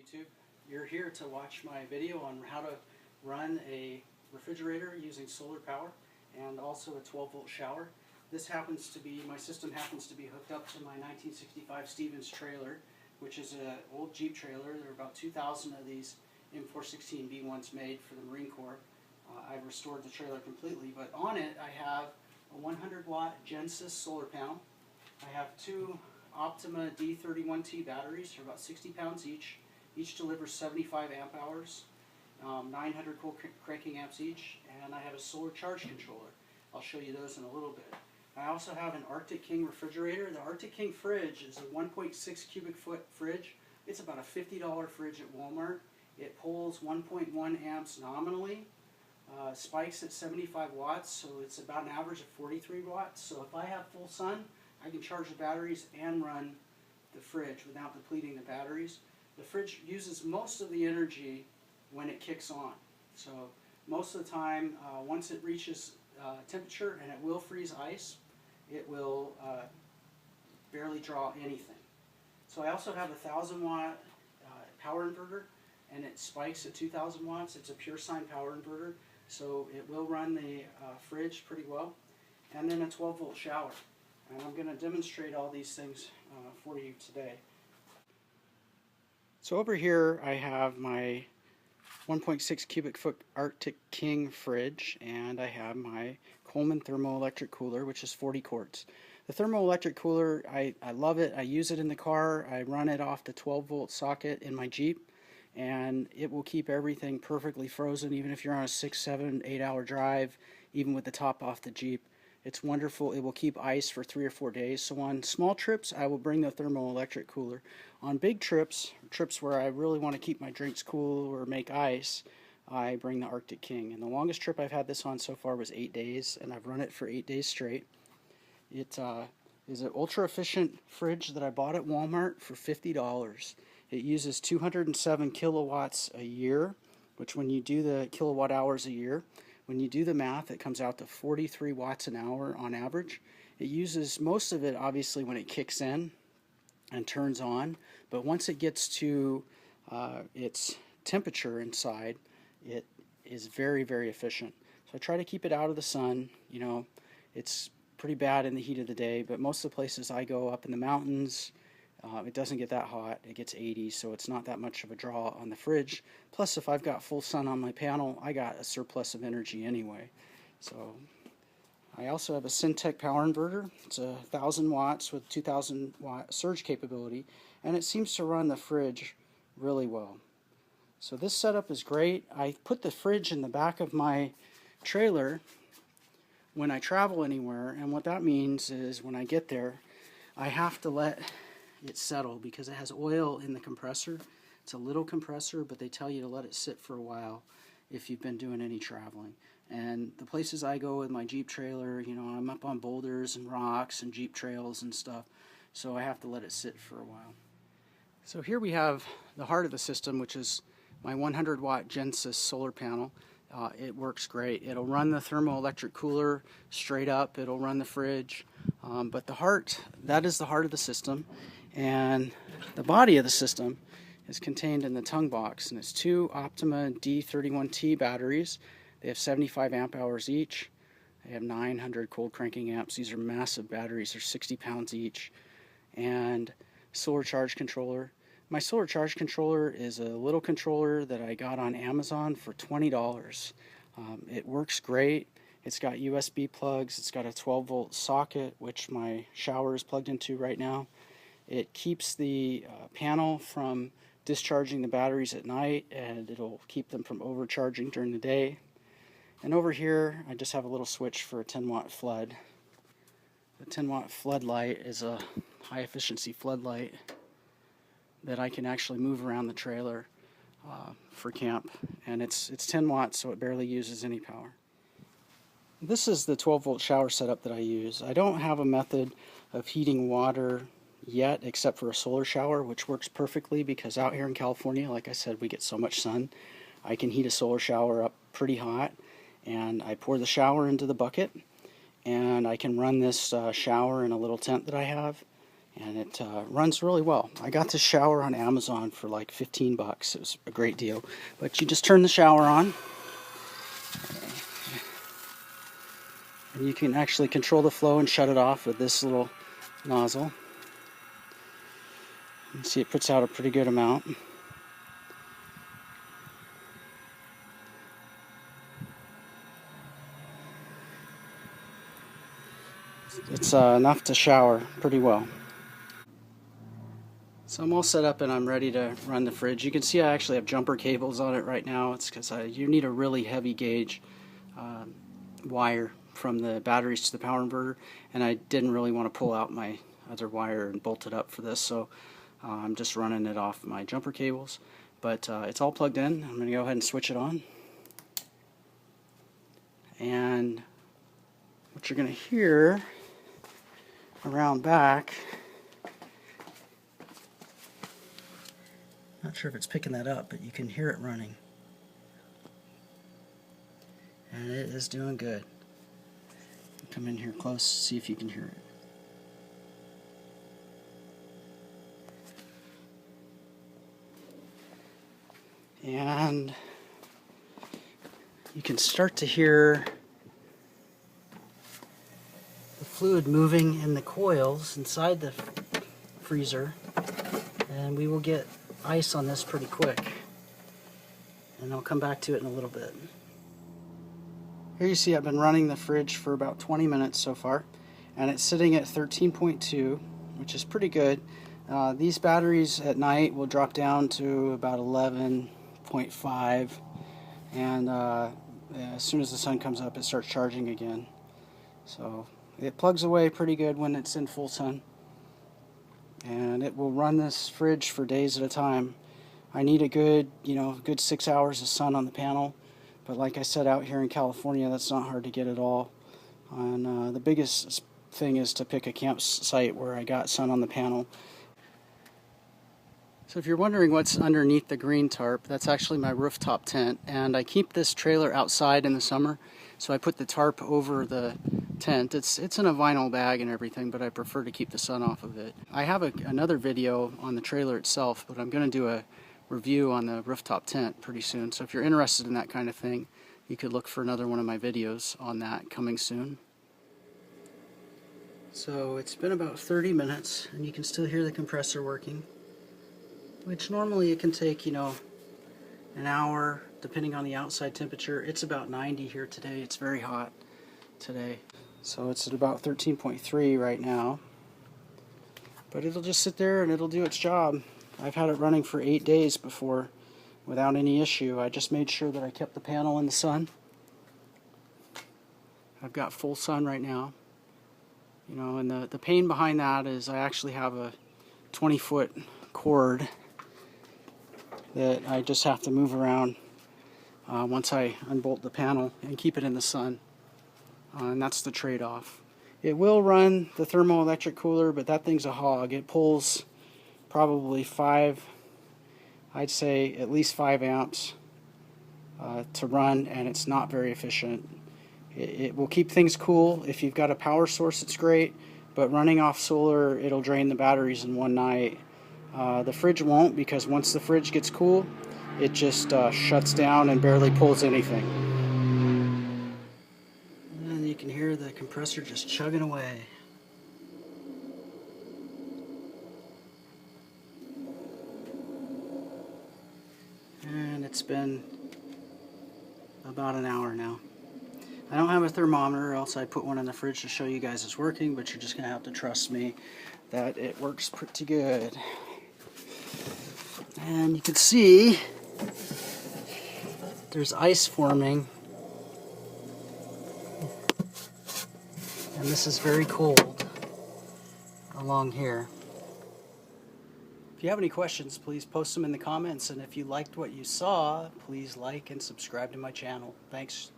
YouTube. You're here to watch my video on how to run a refrigerator using solar power and also a 12-volt shower. This happens to be, my system happens to be hooked up to my 1965 Stevens trailer, which is an old Jeep trailer. There are about 2,000 of these M416 B1s made for the Marine Corps. I've restored the trailer completely, but on it I have a 100-watt Genesis solar panel. I have two Optima D31T batteries for about 60 pounds each. Each delivers 75 amp hours, 900 cold cranking amps each, and I have a solar charge controller. I'll show you those in a little bit. I also have an Arctic King refrigerator. The Arctic King fridge is a 1.6 cubic foot fridge. It's about a $50 fridge at Walmart. It pulls 1.1 amps nominally, spikes at 75 watts, so it's about an average of 43 watts. So if I have full sun, I can charge the batteries and run the fridge without depleting the batteries. The fridge uses most of the energy when it kicks on. So most of the time, once it reaches temperature, and it will freeze ice, it will barely draw anything. So I also have a 1,000-watt power inverter, and it spikes at 2,000 watts. It's a pure sine power inverter, so it will run the fridge pretty well. And then a 12-volt shower. And I'm going to demonstrate all these things for you today. So over here I have my 1.6 cubic foot Arctic King fridge, and I have my Coleman thermoelectric cooler, which is 40 quarts. The thermoelectric cooler, I love it. I use it in the car. I run it off the 12-volt socket in my Jeep, and it will keep everything perfectly frozen, even if you're on a 6, 7, 8 hour drive, even with the top off the Jeep. It's wonderful. It will keep ice for 3 or 4 days. So on small trips, I will bring the thermoelectric cooler. On big trips, trips where I really want to keep my drinks cool or make ice, I bring the Arctic King. And the longest trip I've had this on so far was 8 days, and I've run it for 8 days straight. It is an ultra-efficient fridge that I bought at Walmart for $50. It uses 207 kilowatts a year, which when you do the kilowatt hours a year, when you do the math, it comes out to 43 watts an hour on average. It uses most of it, obviously, when it kicks in and turns on, but once it gets to its temperature inside, it is very, very efficient. So I try to keep it out of the sun. You know, it's pretty bad in the heat of the day, but most of the places I go up in the mountains, it doesn't get that hot. It gets 80, so it's not that much of a draw on the fridge. Plus, if I've got full sun on my panel, I got a surplus of energy anyway. So I also have a Syntec power inverter. It's 1,000 watts with 2,000 watt surge capability, and it seems to run the fridge really well. So this setup is great. I put the fridge in the back of my trailer when I travel anywhere, and what that means is when I get there, I have to let it settle because it has oil in the compressor. It's a little compressor, but they tell you to let it sit for a while if you've been doing any traveling. And the places I go with my Jeep trailer, you know, I'm up on boulders and rocks and Jeep trails and stuff, so I have to let it sit for a while. So here we have the heart of the system, which is my 100-watt Genesis solar panel. It works great. It'll run the thermoelectric cooler straight up. It'll run the fridge. But the heart, that is the heart of the system. And the body of the system is contained in the tongue box. And it's two Optima D31T batteries. They have 75 amp hours each. They have 900 cold cranking amps. These are massive batteries. They're 60 pounds each. And solar charge controller. My solar charge controller is a little controller that I got on Amazon for $20. It works great. It's got USB plugs. It's got a 12-volt socket, which my shower is plugged into right now. It keeps the panel from discharging the batteries at night, and it'll keep them from overcharging during the day. And over here, I just have a little switch for a 10-watt flood. The 10-watt floodlight is a high-efficiency floodlight that I can actually move around the trailer for camp, and it's 10 watts, so it barely uses any power. This is the 12-volt shower setup that I use. I don't have a method of heating water yet except for a solar shower, which works perfectly because out here in California, like I said, we get so much sun. I can heat a solar shower up pretty hot, and I pour the shower into the bucket, and I can run this shower in a little tent that I have. and it runs really well. I got this shower on Amazon for like 15 bucks. It was a great deal. But you just turn the shower on, and you can actually control the flow and shut it off with this little nozzle. You can see it puts out a pretty good amount. It's enough to shower pretty well. So I'm all set up and I'm ready to run the fridge. You can see I actually have jumper cables on it right now. It's because you need a really heavy gauge wire from the batteries to the power inverter, and I didn't really want to pull out my other wire and bolt it up for this, so I'm just running it off my jumper cables. But it's all plugged in. I'm going to go ahead and switch it on. And what you're going to hear around back, not sure if it's picking that up, but you can hear it running. And it is doing good. Come in here close, see if you can hear it. And you can start to hear the fluid moving in the coils inside the freezer, and we will get ice on this pretty quick, and I'll come back to it in a little bit. Here you see I've been running the fridge for about 20 minutes so far, and it's sitting at 13.2, which is pretty good. These batteries at night will drop down to about 11.5, and as soon as the sun comes up it starts charging again. So it plugs away pretty good when it's in full sun, and it will run this fridge for days at a time. I need a good 6 hours of sun on the panel, but like I said, out here in California that's not hard to get at all. And the biggest thing is to pick a campsite where I got sun on the panel. So if you're wondering what's underneath the green tarp, that's actually my rooftop tent, and I keep this trailer outside in the summer, so I put the tarp over the tent. It's in a vinyl bag and everything, but I prefer to keep the sun off of it. I have another video on the trailer itself, but I'm going to do a review on the rooftop tent pretty soon, so if you're interested in that kind of thing, you could look for another one of my videos on that coming soon. So it's been about 30 minutes, and you can still hear the compressor working, which normally it can take, an hour, depending on the outside temperature. It's about 90 here today. It's very hot today. So it's at about 13.3 right now. But it'll just sit there and it'll do its job. I've had it running for 8 days before without any issue. I just made sure that I kept the panel in the sun. I've got full sun right now. And the pain behind that is I actually have a 20-foot cord that I just have to move around once I unbolt the panel and keep it in the sun. And that's the trade-off. It will run the thermoelectric cooler, but that thing's a hog. It pulls probably I'd say at least 5 amps to run, and it's not very efficient. It will keep things cool. If you've got a power source, it's great, but running off solar, it'll drain the batteries in one night. The fridge won't, because once the fridge gets cool, it just shuts down and barely pulls anything. And you can hear the compressor just chugging away. And it's been about an hour now. I don't have a thermometer, else I'd put one in the fridge to show you guys it's working, but you're just going to have to trust me that it works pretty good. And you can see there's ice forming, and this is very cold along here. If you have any questions, please post them in the comments, and if you liked what you saw, please like and subscribe to my channel. Thanks.